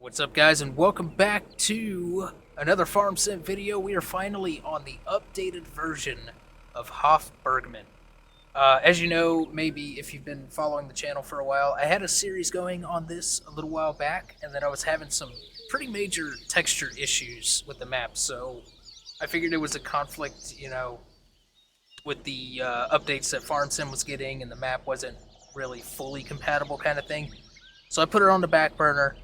What's up, guys, and welcome back to another farm sim video. We are finally on the updated version of Hof Bergmann. As you know, maybe if you've been following the channel for a while, I had a series going on this a little while back, and then I was having some pretty major texture issues with the map, so I figured it was a conflict, with the updates that farm sim was getting, and the map wasn't really fully compatible kind of thing. So I put it on the back burner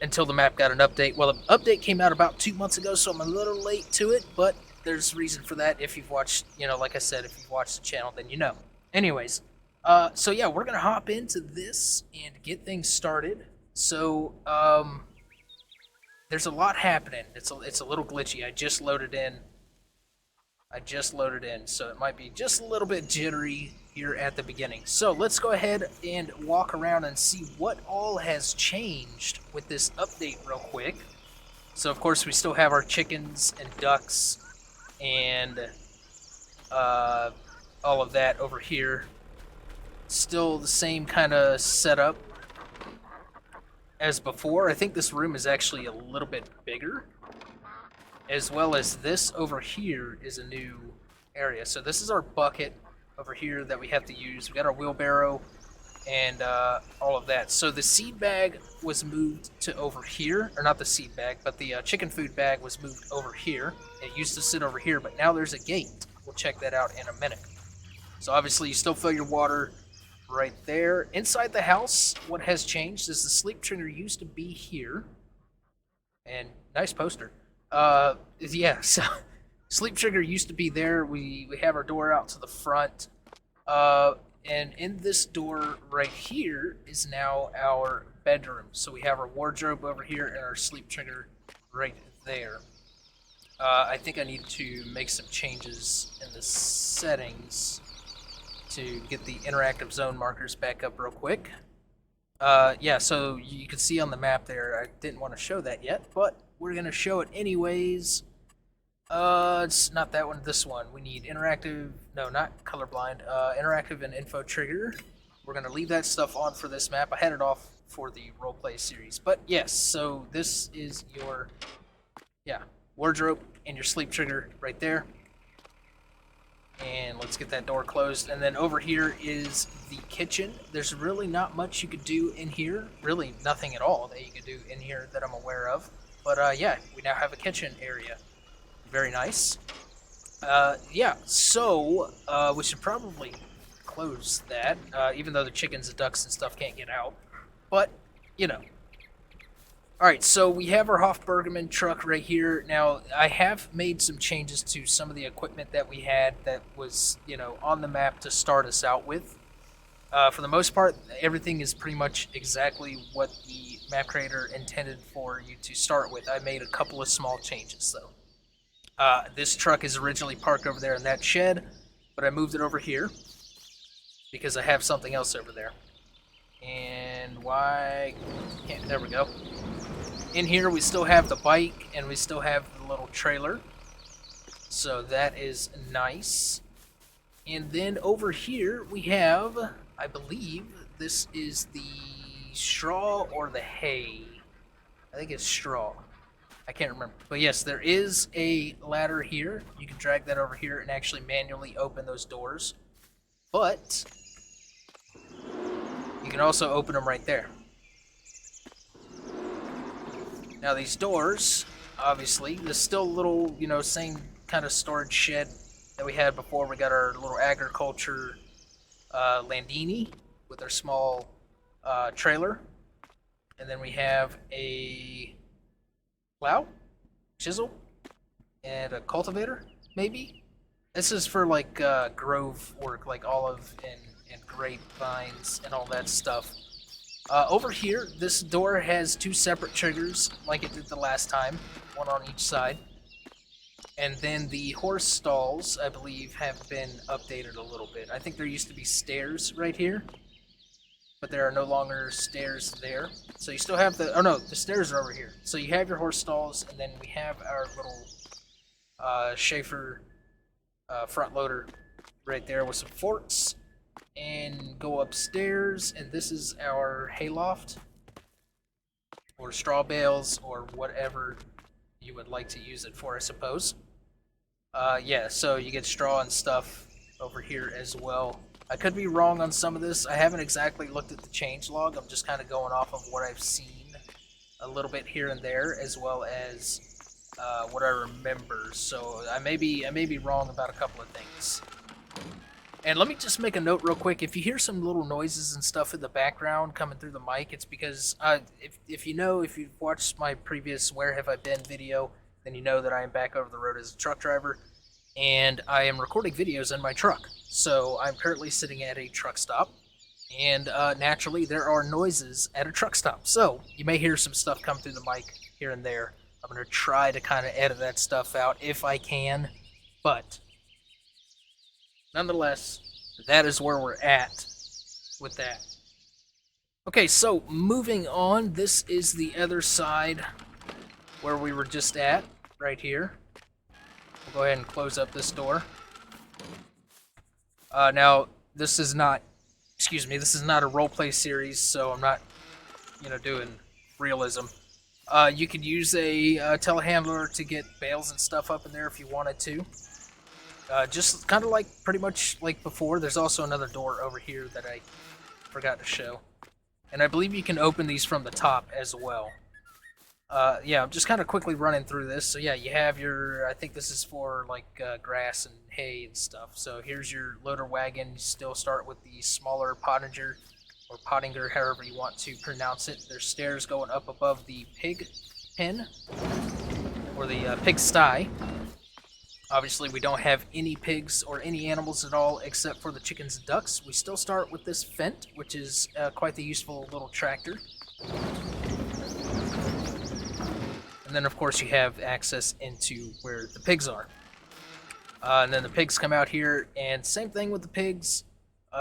until the map got an update. Well, the update came out about 2 months ago, so I'm a little late to it, but there's reason for that. If you've watched, like I said, if you've watched the channel, then you know. Anyways, so yeah, we're gonna hop into this and get things started. So, there's a lot happening. It's a little glitchy. I just loaded in, so it might be just a little bit jittery here at the beginning. So let's go ahead and walk around and see what all has changed with this update real quick. So of course we still have our chickens and ducks and all of that over here. Still the same kind of setup as before. I think this room is actually a little bit bigger, as well as this over here is a new area. So this is our bucket over here that we have to use. We got our wheelbarrow and all of that. So the seed bag was moved to over here, or not the seed bag, but the chicken food bag was moved over here. It used to sit over here, but now there's a gate. We'll check that out in a minute. So obviously you still fill your water right there. Inside the house, what has changed is the sleep trigger used to be here. And nice poster. Yeah, so sleep trigger used to be there. We have our door out to the front. And in this door right here is now our bedroom. So we have our wardrobe over here and our sleep trigger right there. I think I need to make some changes in the settings to get the interactive zone markers back up real quick. Yeah, so you can see on the map there, I didn't want to show that yet, but we're going to show it anyways. It's not that one, this one. We need interactive, no, not colorblind, interactive and info trigger. We're going to leave that stuff on for this map. I had it off for the roleplay series. But yes, so this is your, wardrobe and your sleep trigger right there. And let's get that door closed. And then over here is the kitchen. There's really not much you could do in here. Really nothing at all that you could do in here that I'm aware of. But yeah, we now have a kitchen area. Very nice. Yeah, so we should probably close that, even though the chickens and ducks and stuff can't get out. But, Alright, so we have our Hof Bergmann truck right here. Now, I have made some changes to some of the equipment that we had that was, on the map to start us out with. For the most part, everything is pretty much exactly what the map creator intended for you to start with. I made a couple of small changes, though. This truck is originally parked over there in that shed, but I moved it over here because I have something else over there. And why can't, there we go. In here we still have the bike and we still have the little trailer. So that is nice. And then over here we have, I believe this is the straw or the hay. I think it's straw. I can't remember. But yes, there is a ladder here. You can drag that over here and actually manually open those doors. But you can also open them right there. Now these doors, obviously, there's still a little, same kind of storage shed that we had before. We got our little agriculture Landini with our small trailer. And then we have a plow, chisel, and a cultivator, maybe? This is for like grove work, like olive and grapevines and all that stuff. Over here, this door has two separate triggers, like it did the last time, one on each side. And then the horse stalls, I believe, have been updated a little bit. I think there used to be stairs right here, but there are no longer stairs there. So you still have the, oh no, the stairs are over here. So you have your horse stalls, and then we have our little Schaefer front loader right there with some forks. And go upstairs, and this is our hayloft. or straw bales, or whatever you would like to use it for, I suppose. Yeah, so you get straw and stuff over here as well. I could be wrong on some of this. I haven't exactly looked at the change log. I'm just kind of going off of what I've seen a little bit here and there, as well as what I remember. So I may be wrong about a couple of things. And let me just make a note real quick. If you hear some little noises and stuff in the background coming through the mic, it's because if you've watched my previous Where Have I Been video, then you know that I am back over the road as a truck driver, and I am recording videos in my truck. So I'm currently sitting at a truck stop, and naturally there are noises at a truck stop. So you may hear some stuff come through the mic here and there. I'm going to try to kind of edit that stuff out if I can, but nonetheless, that is where we're at with that. Okay, so moving on, this is the other side where we were just at, right here. We'll go ahead and close up this door. Now, this is not a roleplay series, so I'm not, doing realism. You could use a telehandler to get bales and stuff up in there if you wanted to. Just kind of like pretty much like before. There's also another door over here that I forgot to show. And I believe you can open these from the top as well. Yeah, I'm just kind of quickly running through this. So yeah, you have your, I think this is for like grass and hay and stuff. So here's your loader wagon. You still start with the smaller Pottinger, or Pottinger, however you want to pronounce it. There's stairs going up above the pig pen, or the pig sty. Obviously, we don't have any pigs or any animals at all except for the chickens and ducks. We still start with this Fent, which is quite the useful little tractor. And then, of course, you have access into where the pigs are. And then the pigs come out here, and same thing with the pigs.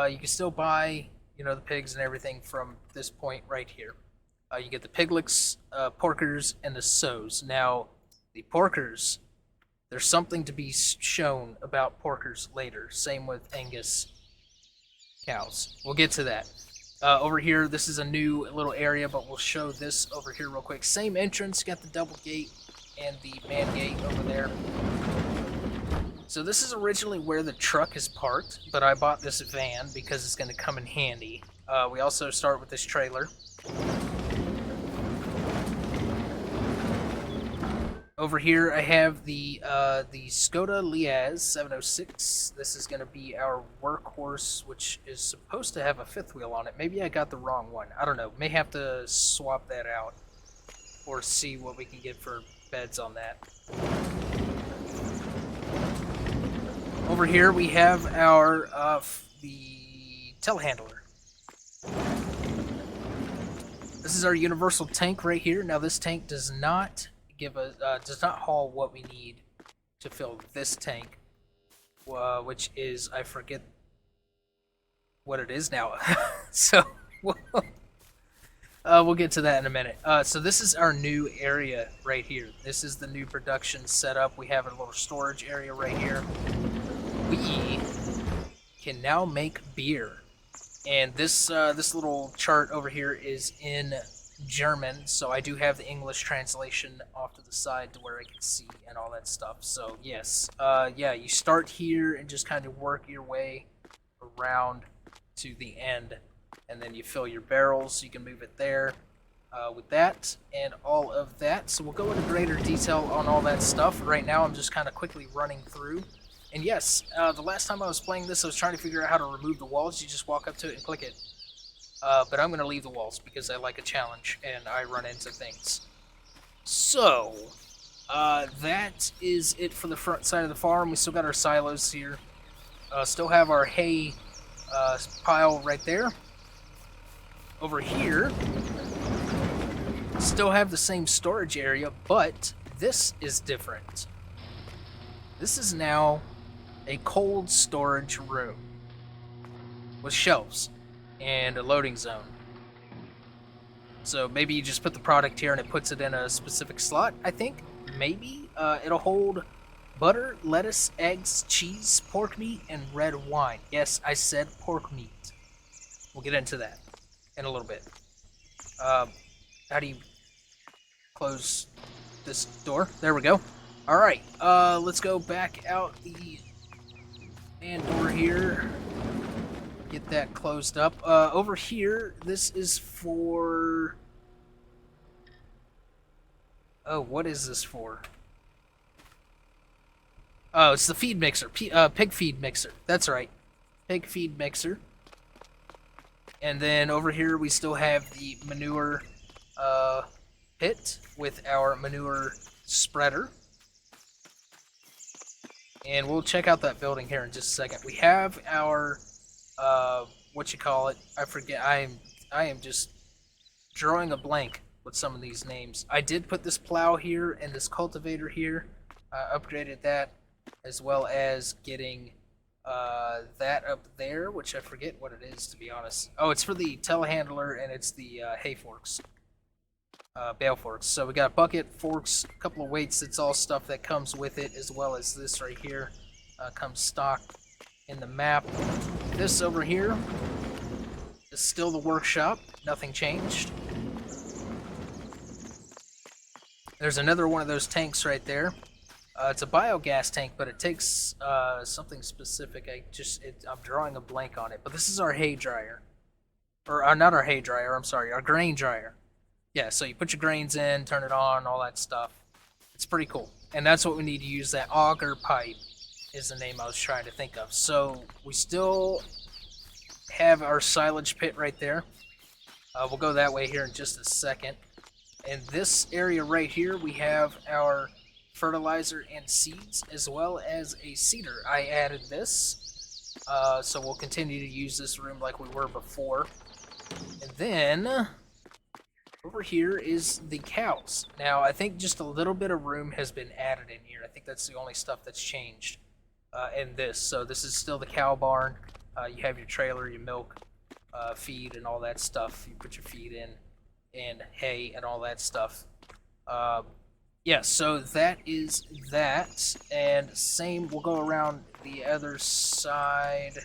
You can still buy, the pigs and everything from this point right here. You get the piglets, porkers, and the sows. Now, the porkers, there's something to be shown about porkers later. Same with Angus cows. We'll get to that. Over here, this is a new little area, but we'll show this over here real quick. Same entrance, got the double gate and the man gate over there. So this is originally where the truck is parked, but I bought this van because it's going to come in handy. We also start with this trailer. Over here, I have the Skoda Liaz 706. This is going to be our workhorse, which is supposed to have a fifth wheel on it. Maybe I got the wrong one. I don't know. May have to swap that out or see what we can get for beds on that. Over here, we have our the telehandler. This is our universal tank right here. Now, this tank does not does not haul what we need to fill this tank, which is, I forget what it is now. So we'll get to that in a minute. So this is our new area right here. This is the new production setup. We have a little storage area right here. We can now make beer, and this little chart over here is in German, so I do have the English translation off to the side to where I can see and all that stuff. So yes, yeah, you start here and just kind of work your way around to the end, and then you fill your barrels. You can move it there with that and all of that. So we'll go into greater detail on all that stuff. Right now, I'm just kind of quickly running through. And yes, the last time I was playing this, I was trying to figure out how to remove the walls. You just walk up to it and click it. But I'm going to leave the walls because I like a challenge and I run into things. So, that is it for the front side of the farm. We still got our silos here. Still have our hay pile right there. Over here, still have the same storage area, but this is different. This is now a cold storage room with shelves and a loading zone. So maybe you just put the product here and it puts it in a specific slot, I think. Maybe. It'll hold butter, lettuce, eggs, cheese, pork meat, and red wine. Yes, I said pork meat. We'll get into that in a little bit. How do you close this door. There we go. All right, let's go back out the man door here. Get that closed up. Over here, this is for... Oh, what is this for? Oh, it's the feed mixer. Pig feed mixer. That's right. Pig feed mixer. And then over here, we still have the manure pit with our manure spreader. And we'll check out that building here in just a second. We have our, what you call it? I forget. I am just drawing a blank with some of these names. I did put this plow here and this cultivator here. Upgraded that, as well as getting that up there, which I forget what it is, to be honest. Oh, it's for the telehandler, and it's the hay forks. Bale forks. So we got bucket, forks, a couple of weights. It's all stuff that comes with it, as well as this right here comes stock in the map. This over here is still the workshop. Nothing changed. There's another one of those tanks right there. It's a biogas tank, but it takes something specific. I'm drawing a blank on it. But this is our hay dryer. Or not our hay dryer, I'm sorry, our grain dryer. Yeah, so you put your grains in, turn it on, all that stuff. It's pretty cool. And that's what we need to use. That auger pipe is the name I was trying to think of. So we still have our silage pit right there. We'll go that way here in just a second. In this area right here, we have our fertilizer and seeds, as well as a seeder. I added this, so we'll continue to use this room like we were before. And then over here is the cows. Now, I think just a little bit of room has been added in here. I think that's the only stuff that's changed in this. So this is still the cow barn. You have your trailer, your milk, feed, and all that stuff. You put your feed in, and hay, and all that stuff. Yeah, so that is that. And same, we'll go around the other side.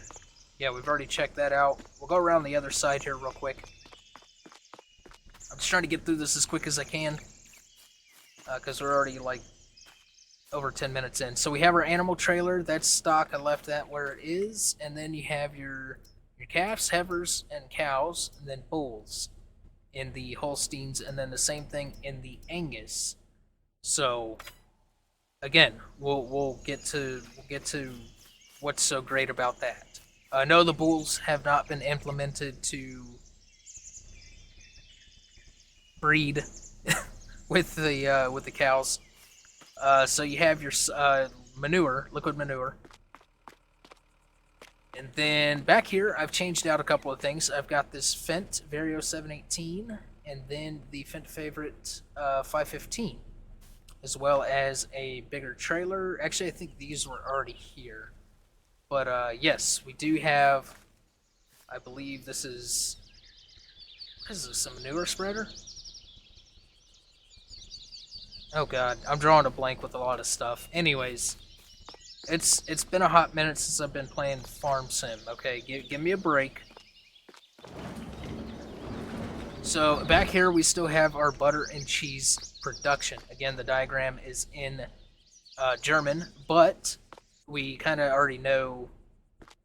Yeah, we've already checked that out. We'll go around the other side here real quick. I'm just trying to get through this as quick as I can, because we're already like over 10 minutes in. So we have our animal trailer. That's stock. I left that where it is. And then you have your calves, heifers, and cows, and then bulls in the Holsteins, and then the same thing in the Angus. So again, we'll get to what's so great about that. No, the bulls have not been implemented to breed with the cows. So you have your manure, liquid manure. And then back here, I've changed out a couple of things. I've got this Fendt Vario 718, and then the Fendt Favorite 515, as well as a bigger trailer. Actually, I think these were already here. But yes, we do have, I believe this is, what is this, a manure spreader? Oh god, I'm drawing a blank with a lot of stuff. Anyways, it's been a hot minute since I've been playing Farm Sim, okay? Give me a break. So back here we still have our butter and cheese production. Again, the diagram is in German, but we kind of already know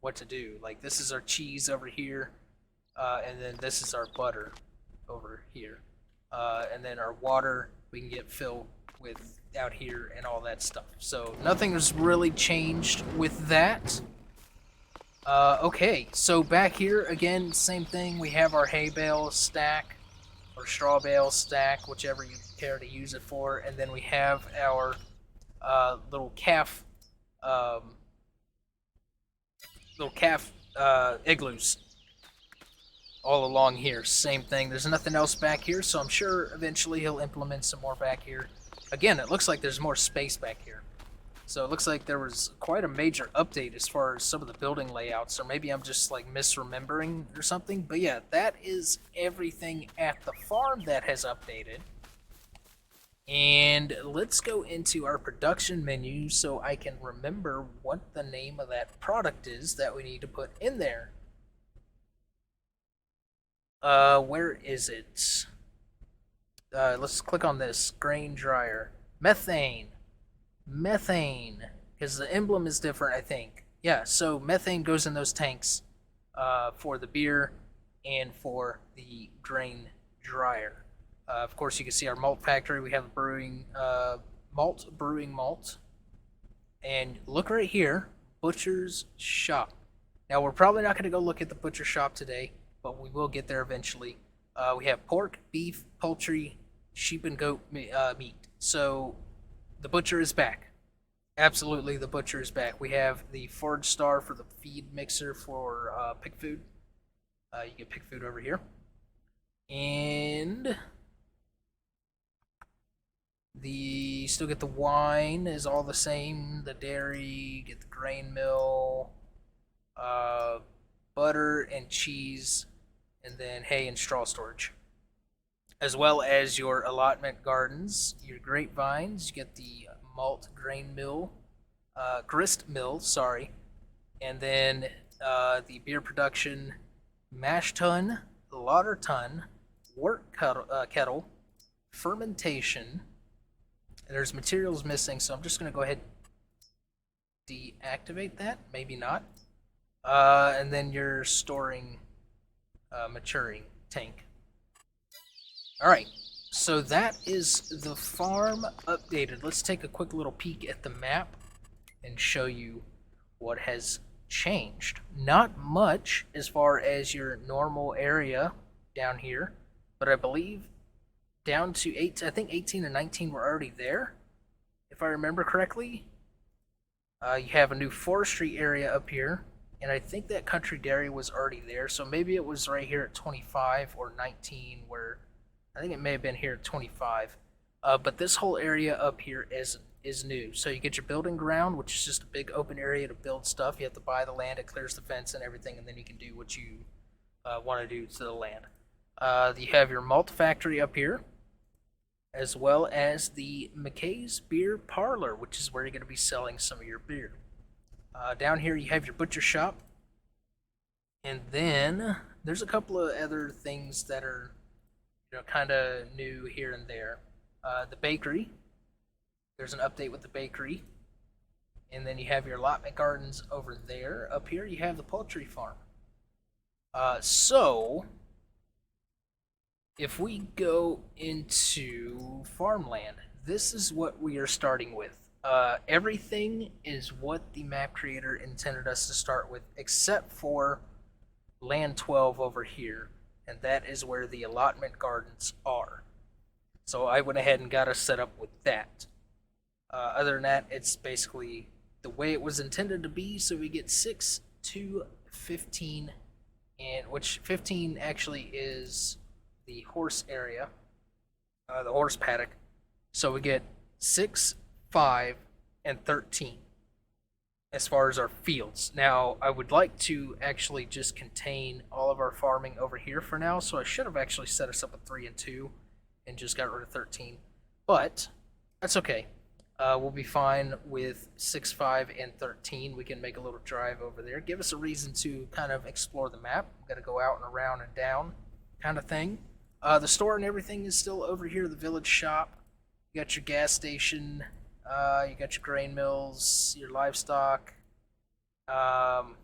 what to do. Like, this is our cheese over here, and then this is our butter over here. And then our water we can get filled with out here and all that stuff. So nothing has really changed with that. Okay, so back here again, same thing. We have our hay bale stack or straw bale stack, whichever you care to use it for, and then we have our little calf igloos all along here. Same thing. There's nothing else back here, so I'm sure eventually he'll implement some more back here. Again, it looks like there's more space back here. So it looks like there was quite a major update as far as some of the building layouts, or maybe I'm just like misremembering or something. But yeah, that is everything at the farm that has updated. And let's go into our production menu so I can remember what the name of that product is that we need to put in there. Where is it? let's click on this grain dryer. Methane, methane, because the emblem is different, I think. Yeah, so methane goes in those tanks for the beer and for the grain dryer. Of course, you can see our malt factory. We have brewing malt. And look right here, butcher's shop. Now we're probably not going to go look at the butcher shop today, but we will get there eventually. We have pork, beef, poultry, sheep, and goat meat. So the butcher is back. Absolutely, the butcher is back. We have the Forge Star for the feed mixer for pig food. You get pig food over here. And the still get the wine is all the same. The dairy, get the grain mill, butter and cheese, and then hay and straw storage, as well as your allotment gardens, your grapevines. You get the malt grain mill, grist mill, sorry, and then the beer production, mash tun, lauter tun, wort kettle, fermentation. And there's materials missing, so I'm just going to go ahead and deactivate that. Maybe not. And then you're storing maturing tank. Alright, so that is the farm updated. Let's take a quick little peek at the map and show you what has changed. Not much as far as your normal area down here, but I believe down to 8, I think 18 and 19 were already there, if I remember correctly. You have a new forestry area up here, and I think that country dairy was already there, so maybe it was right here at 25 or 19, where I think it may have been here at 25. But this whole area up here is new. So you get your building ground, which is just a big open area to build stuff. You have to buy the land, it clears the fence and everything, and then you can do what you want to do to the land. You have your malt factory up here, as well as the McKay's Beer Parlor, which is where you're going to be selling some of your beer. Down here you have your butcher shop, and then there's a couple of other things that are, kind of new here and there. The bakery, there's an update with the bakery, and then you have your allotment gardens over there. Up here you have the poultry farm. So if we go into farmland, this is what we are starting with. Everything is what the map creator intended us to start with, except for land 12 over here, and that is where the allotment gardens are. So I went ahead and got us set up with that. Other than that, it's basically the way it was intended to be, so we get 6 to 15, and which 15 actually is the horse area, the horse paddock. So we get 6, 5, and 13 as far as our fields. Now, I would like to actually just contain all of our farming over here for now, so I should have actually set us up with 3 and 2 and just got rid of 13. But that's okay. We'll be fine with 6, 5, and 13. We can make a little drive over there. Give us a reason to kind of explore the map. We've got to go out and around and down kind of thing. The store and everything is still over here, the village shop. You got your gas station, you got your grain mills, your livestock, land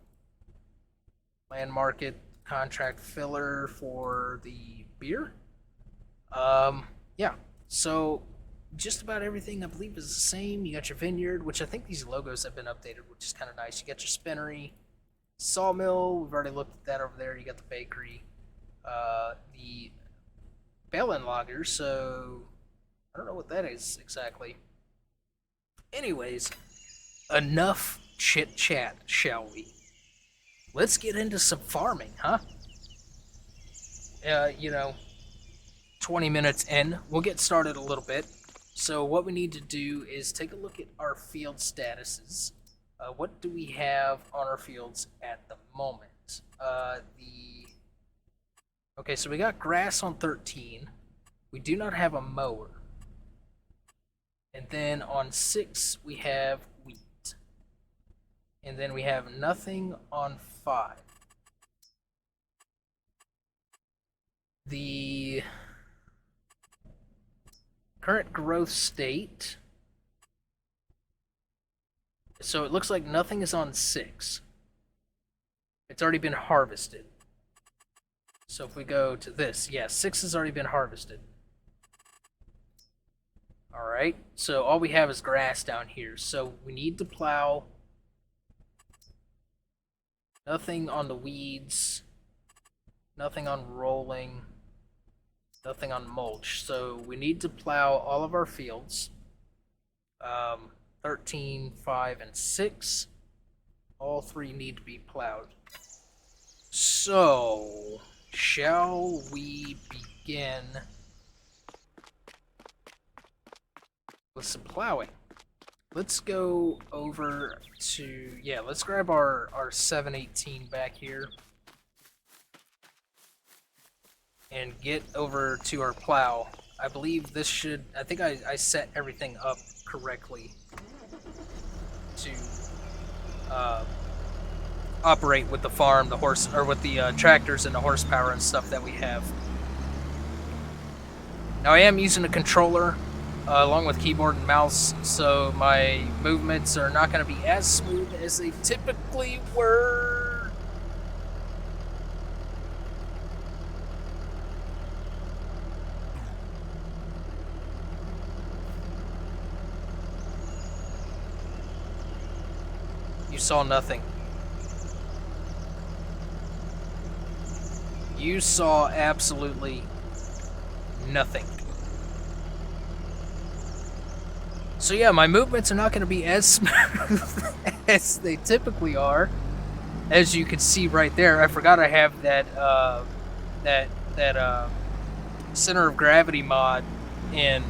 market, contract filler for the beer. Yeah, so just about everything I believe is the same. You got your vineyard, which I think these logos have been updated, which is kind of nice. You got your spinnery, sawmill, we've already looked at that over there. You got the bakery, the Bellin logger, so I don't know what that is exactly. Anyways, enough chit chat, shall we? Let's get into some farming, huh? 20 minutes in, we'll get started a little bit. So what we need to do is take a look at our field statuses. What do we have on our fields at the moment? Okay, so we got grass on 13. We do not have a mower. And then on 6, we have wheat. And then we have nothing on 5. Current growth state. So it looks like nothing is on 6. It's already been harvested. So if we go to this, yeah, 6 has already been harvested. Alright, so all we have is grass down here. So we need to plow. Nothing on the weeds. Nothing on rolling. Nothing on mulch. So we need to plow all of our fields. 13, 5, and 6. All 3 need to be plowed. So, shall we begin with some plowing? Let's go over to, yeah, let's grab our 718 back here and get over to our plow. I believe this should, I think I set everything up correctly to operate with the farm, the horse, or with the tractors and the horsepower and stuff that we have. Now I am using a controller along with keyboard and mouse, so my movements are not going to be as smooth as they typically were. You saw nothing. You saw absolutely nothing. So yeah, my movements are not going to be as smooth as they typically are. As you can see right there, I forgot I have that center of gravity mod in.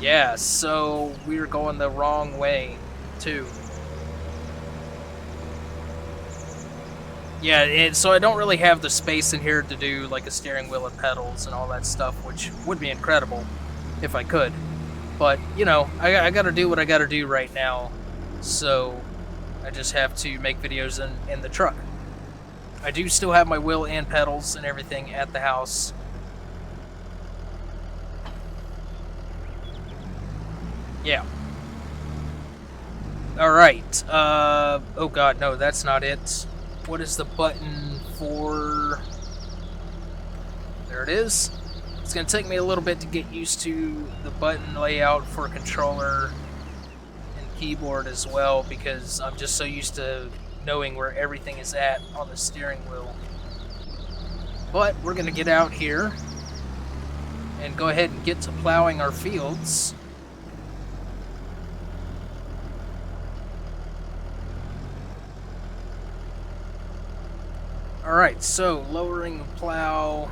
Yeah, so we're going the wrong way too. Yeah, so I don't really have the space in here to do like a steering wheel and pedals and all that stuff, which would be incredible if I could. But, you know, I gotta do what I gotta do right now, so I just have to make videos in the truck. I do still have my wheel and pedals and everything at the house. Yeah. Alright, oh god, no, that's not it. What is the button for... There it is. It's going to take me a little bit to get used to the button layout for controller and keyboard as well, because I'm just so used to knowing where everything is at on the steering wheel. But we're going to get out here and go ahead and get to plowing our fields. Alright, so lowering the plow.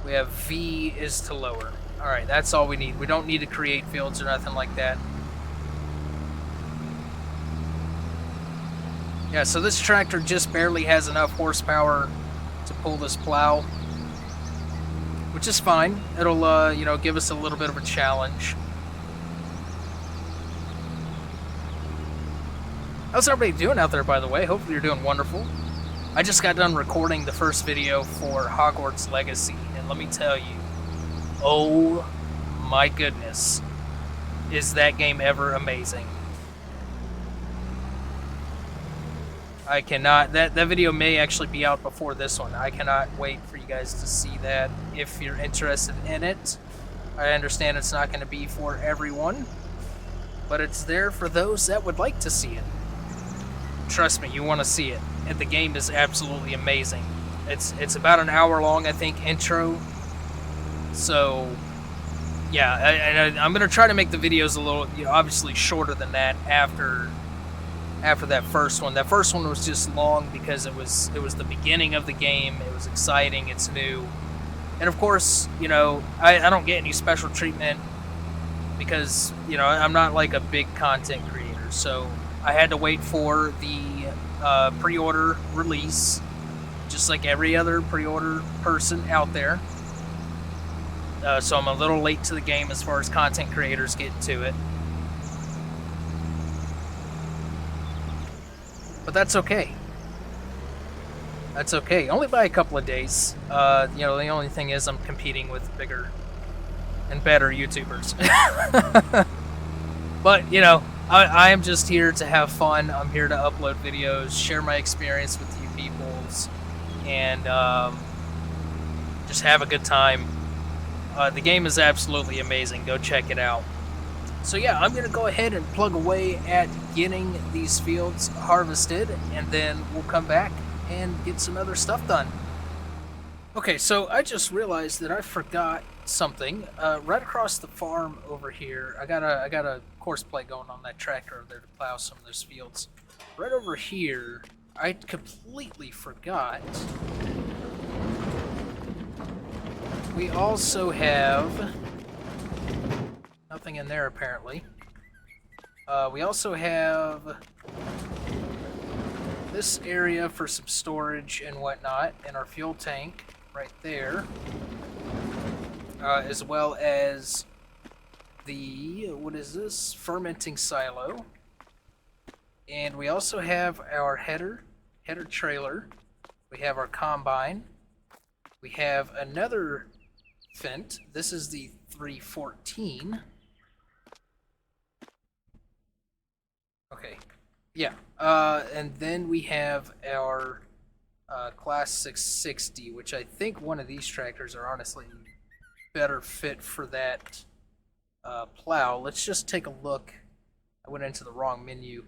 We have V is to lower. Alright, that's all we need. We don't need to create fields or nothing like that. Yeah, so this tractor just barely has enough horsepower to pull this plow, which is fine. It'll, you know, give us a little bit of a challenge. How's everybody doing out there, by the way? Hopefully you're doing wonderful. I just got done recording the first video for Hogwarts Legacy, and let me tell you, oh my goodness, is that game ever amazing. I cannot, that video may actually be out before this one. I cannot wait for you guys to see that if you're interested in it. I understand it's not going to be for everyone, but it's there for those that would like to see it. Trust me, you want to see it. And the game is absolutely amazing. It's about an hour long, I think, intro. So, yeah, I'm going to try to make the videos a little, you know, obviously shorter than that after that first one. That first one was just long because it was the beginning of the game. It was exciting. It's new. And of course, you know, I don't get any special treatment because, you know, I'm not like a big content creator. So I had to wait for the pre-order release, just like every other pre-order person out there. So I'm a little late to the game as far as content creators getting to it. But that's okay. That's okay. Only by a couple of days. You know, the only thing is I'm competing with bigger and better YouTubers. But, you know, I am just here to have fun. I'm here to upload videos, share my experience with you peoples, and just have a good time. The game is absolutely amazing. Go check it out. So yeah, I'm going to go ahead and plug away at getting these fields harvested, and then we'll come back and get some other stuff done. Okay, so I just realized that I forgot something. Right across the farm over here, I got a course plate going on that tractor over there to plow some of those fields. Right over here, I completely forgot. We also have nothing in there apparently. We also have this area for some storage and whatnot, and our fuel tank right there, as well as the, what is this, fermenting silo. And we also have our header trailer. We have our combine. We have another Fent. This is the 314. Okay, yeah. And then we have our Class 660, which I think one of these tractors are honestly better fit for that plow. Let's just take a look. I went into the wrong menu,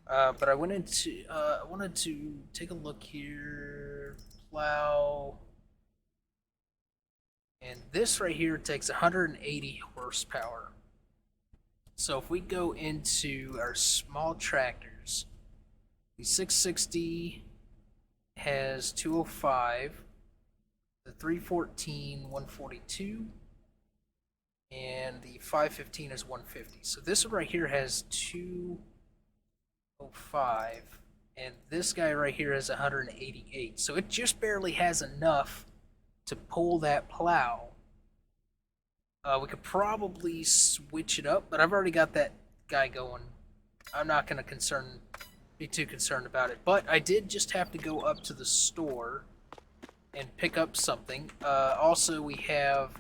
but I wanted to take a look here. Plow. And this right here takes 180 horsepower. So if we go into our small tractors, the 660 has 205, the 314 142, and the 515 is 150. So this one right here has 205, and this guy right here has 188. So it just barely has enough to pull that plow. We could probably switch it up, but I've already got that guy going. I'm not going to be too concerned about it. But I did just have to go up to the store and pick up something. Also, we have,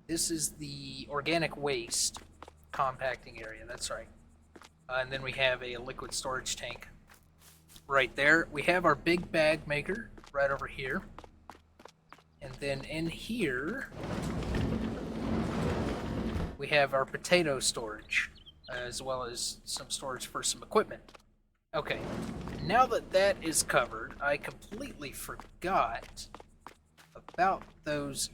this is the organic waste compacting area. That's right. And then we have a liquid storage tank right there. We have our big bag maker right over here. And then in here, we have our potato storage, as well as some storage for some equipment. Okay, now that that is covered, I completely forgot about those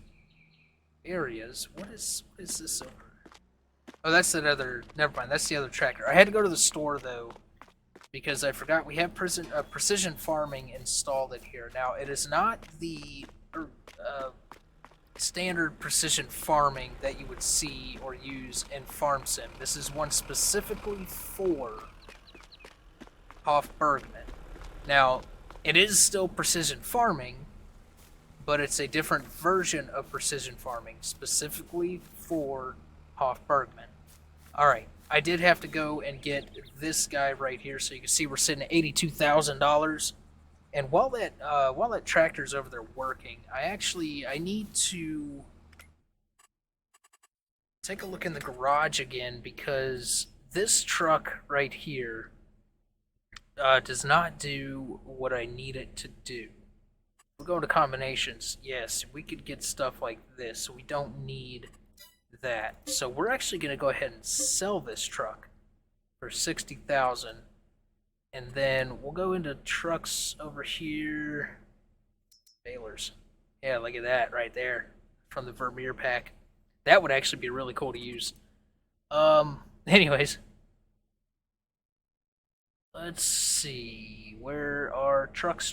areas. What is this over? Oh, that's that other, never mind, that's the other tractor. I had to go to the store, though, because I forgot we have precision farming installed in here. Now, it is not the standard precision farming that you would see or use in Farm Sim. This is one specifically for Hof Bergmann. Now, it is still precision farming, but it's a different version of precision farming, specifically for Hof Bergmann. Alright, I did have to go and get this guy right here, so you can see we're sitting at $82,000. And while that tractor's over there working, I need to take a look in the garage again, because this truck right here does not do what I need it to do. We're going to combinations. Yes, we could get stuff like this, so we don't need that. So we're actually going to go ahead and sell this truck for $60,000. And then we'll go into trucks over here. Balers. Yeah, look at that right there from the Vermeer pack. That would actually be really cool to use. Anyways. Let's see. Where are trucks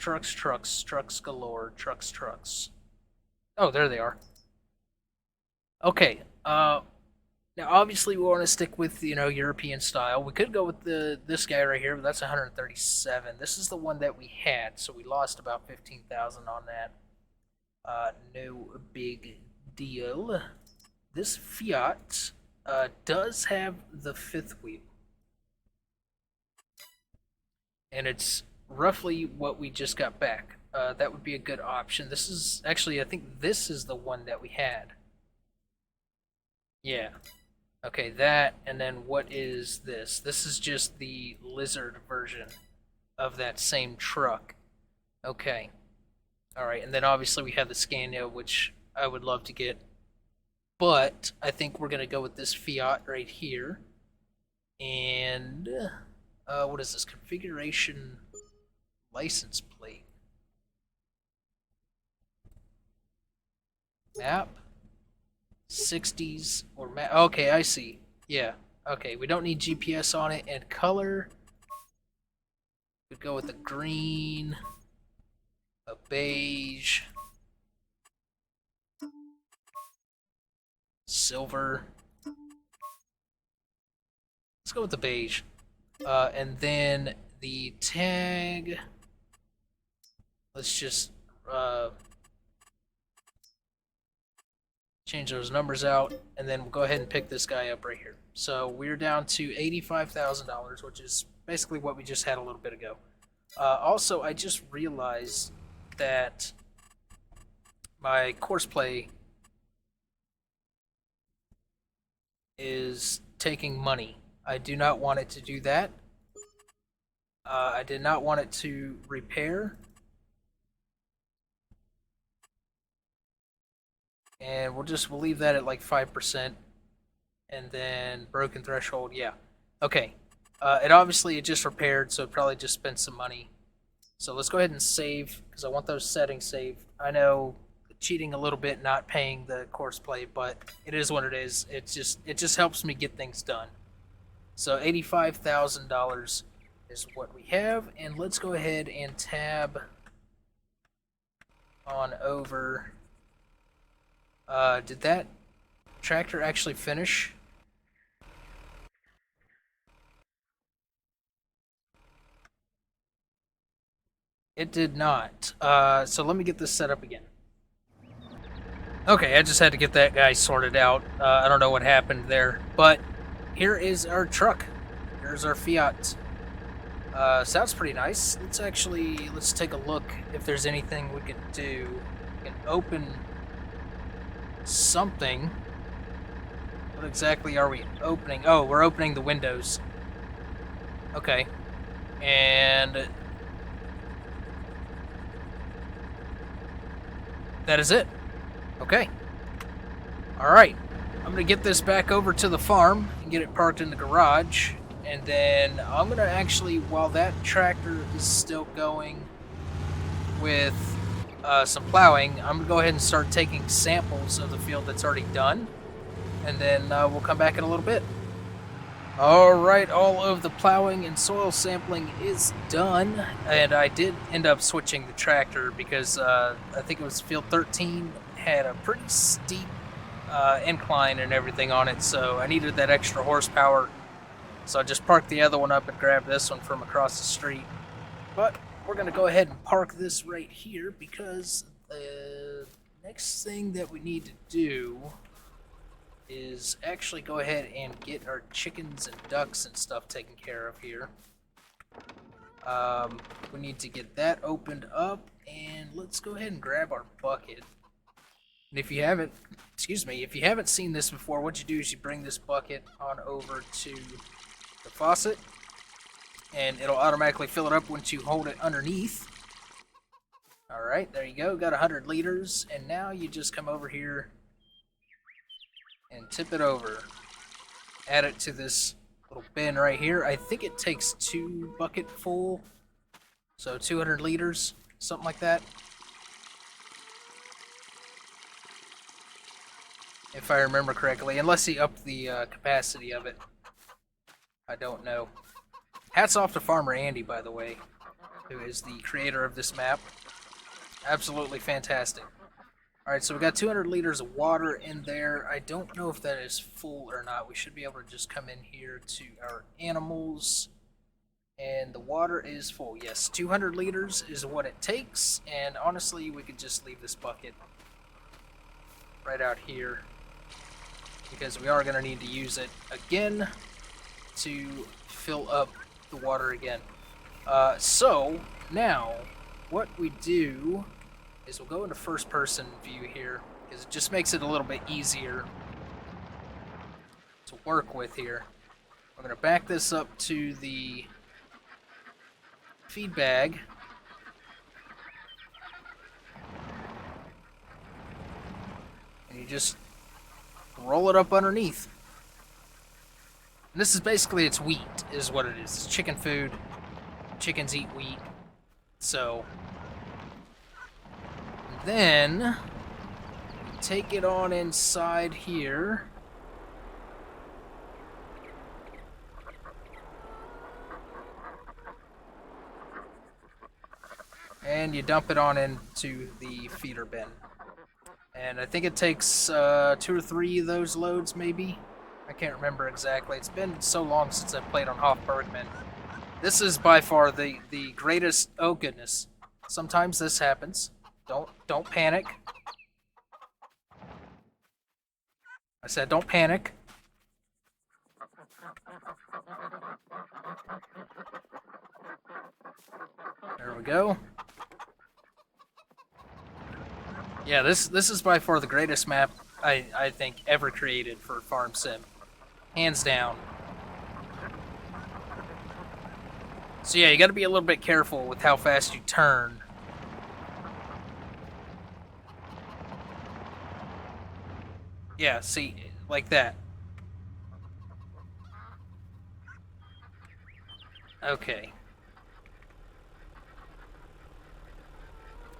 galore, trucks. Oh, there they are. Okay, now obviously we want to stick with, European style. We could go with this guy right here, but that's 137. This is the one that we had, so we lost about 15,000 on that. No big deal. This Fiat does have the fifth wheel. And it's roughly what we just got back. That would be a good option. This is actually, I think this is the one that we had. Yeah. Okay, that, and then what is this? This is just the lizard version of that same truck. Okay. Alright, and then obviously we have the Scania, which I would love to get. But I think we're going to go with this Fiat right here. And what is this? Configuration license plate. Map. 60s or map. Okay, I see. Yeah. Okay, we don't need GPS on it. And color. We'd go with a green, a beige, silver. Let's go with the beige. And then the tag. Let's just change those numbers out, and then we'll go ahead and pick this guy up right here. So we're down to $85,000, which is basically what we just had a little bit ago. Also, I just realized that my course play is taking money. I do not want it to do that. I did not want it to repair. And we'll leave that at like 5%. And then broken threshold, yeah. Okay. It just repaired, so it probably just spent some money. So let's go ahead and save, because I want those settings saved. I know cheating a little bit, not paying the course play, but it is what it is. It just helps me get things done. So $85,000 is what we have, and let's go ahead and tab on over. Did that tractor actually finish? It did not. So let me get this set up again. Okay, I just had to get that guy sorted out. I don't know what happened there, but here is our truck. Here's our Fiat. Sounds pretty nice. Let's take a look if there's anything we can do. We can open something. What exactly are we opening? Oh, we're opening the windows. Okay. And that is it. Okay. Alright. I'm going to get this back over to the farm and get it parked in the garage. And then I'm going to actually, while that tractor is still going with some plowing, I'm going to go ahead and start taking samples of the field that's already done. And then we'll come back in a little bit. Alright, all of the plowing and soil sampling is done. And I did end up switching the tractor because I think it was field 13 had a pretty steep incline and everything on it, so I needed that extra horsepower. So I just parked the other one up and grabbed this one from across the street. But we're going to go ahead and park this right here because the next thing that we need to do is actually go ahead and get our chickens and ducks and stuff taken care of here. We need to get that opened up, and let's go ahead and grab our bucket. And if you haven't seen this before, what you do is you bring this bucket on over to the faucet, and it'll automatically fill it up once you hold it underneath. Alright, there you go, got 100 liters, and now you just come over here and tip it over. Add it to this little bin right here. I think it takes 2 bucket full, so 200 liters, something like that. If I remember correctly, unless he upped the capacity of it. I don't know. Hats off to Farmer Andy, by the way, who is the creator of this map. Absolutely fantastic. Alright, so we got 200 liters of water in there. I don't know if that is full or not. We should be able to just come in here to our animals. And the water is full. Yes, 200 liters is what it takes. And honestly, we could just leave this bucket right out here, because we are going to need to use it again to fill up the water again. So now what we do is we'll go into first person view here, because it just makes it a little bit easier to work with here. I'm going to back this up to the feed bag. And you just roll it up underneath. And this is basically, it's wheat, is what it is. It's chicken food. Chickens eat wheat. So, then, take it on inside here. And you dump it on into the feeder bin. And I think it takes 2 or 3 of those loads, maybe? I can't remember exactly. It's been so long since I've played on Hof Bergmann. This is by far the greatest... Oh, goodness. Sometimes this happens. Don't panic. I said don't panic. There we go. Yeah, this is by far the greatest map I think ever created for Farm Sim. Hands down. So yeah, you gotta be a little bit careful with how fast you turn. Yeah, see, like that. Okay.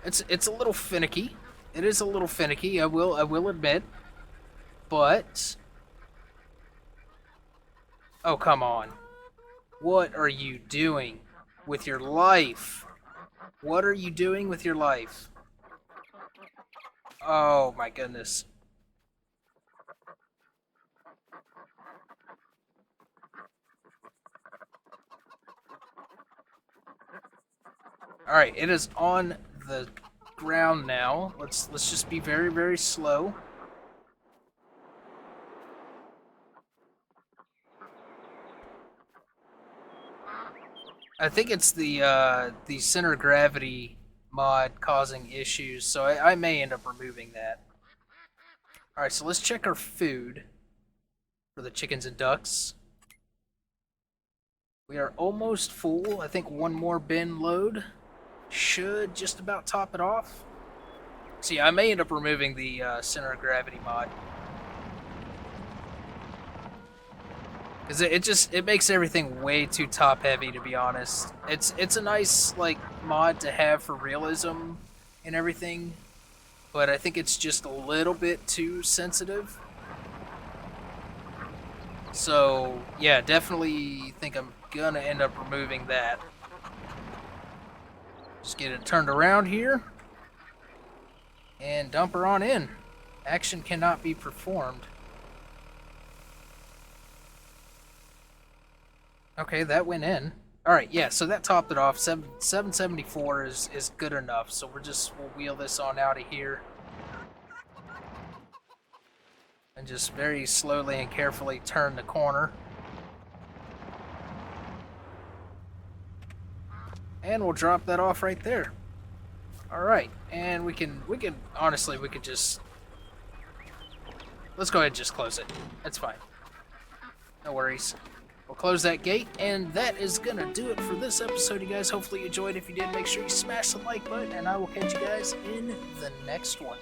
It's a little finicky. It is a little finicky, I will admit. But oh, come on. What are you doing with your life? What are you doing with your life? Oh my goodness. All right, it is on the ground now. Let's just be very, very slow. I think it's the center of gravity mod causing issues, so I may end up removing that. All right, so let's check our food for the chickens and ducks. We are almost full. I think one more bin load should just about top it off. See, I may end up removing the center of gravity mod. Because it makes everything way too top heavy, to be honest. It's a nice like mod to have for realism and everything, but I think it's just a little bit too sensitive. So yeah, definitely think I'm gonna end up removing that. Just get it turned around here and dump her on in. Action cannot be performed. Okay, that went in. Alright, yeah, so that topped it off. 774 is good enough. So we'll wheel this on out of here. And just very slowly and carefully turn the corner. And we'll drop that off right there. Alright, and we can honestly, we could just... Let's go ahead and just close it. That's fine. No worries. We'll close that gate, and that is gonna do it for this episode, you guys. Hopefully you enjoyed. If you did, make sure you smash the like button, and I will catch you guys in the next one.